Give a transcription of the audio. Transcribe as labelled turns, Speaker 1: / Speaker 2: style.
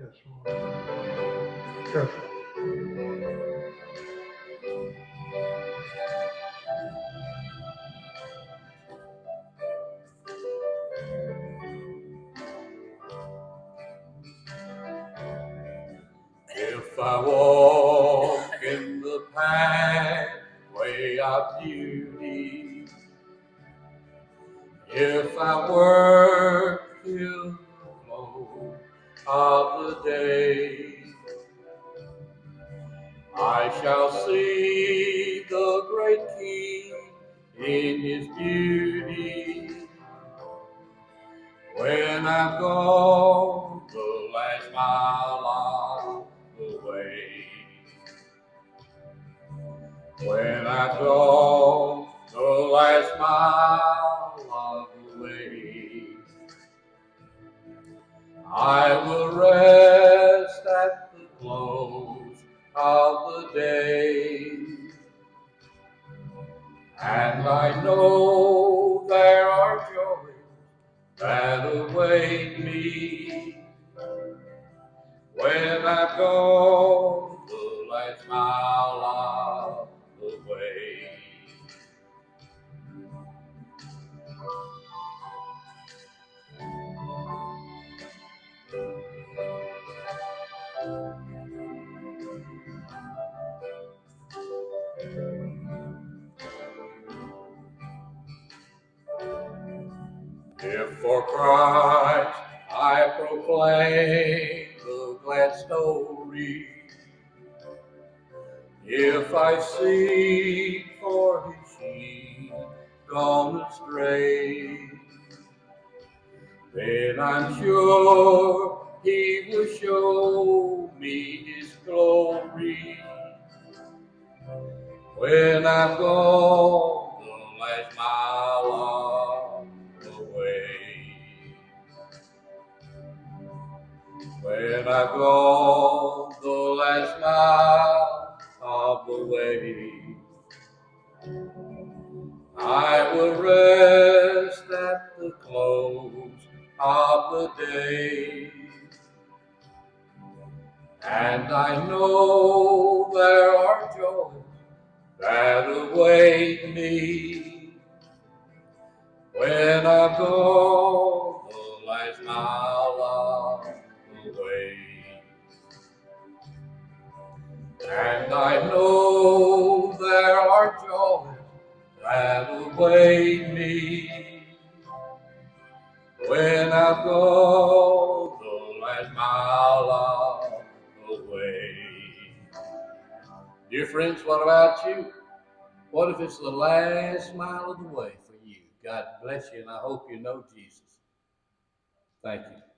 Speaker 1: Yes, Lord. Careful.
Speaker 2: If I walk in the pathway of beauty, if I work till the close of the day, I shall see the great King in his beauty. When I've gone the last mile of the way, when I've gone the last mile of the way, I will rest at the close of the day. And I know there are joys that await me when I've gone the last mile of the way. If for Christ I proclaim the glad story, if I seek for his sheep gone astray, then I'm sure he will show me his glory when I've gone the last mile of the way. When I've gone the last mile of the way, I will rest at the close of the day. And I know there are joys that await me when I've gone the last mile of the way. And I know there are joys that await me when I've gone the last mile of the way. Dear friends, what about you? What if it's the last mile of the way for you? God bless you, and I hope you know Jesus. Thank you.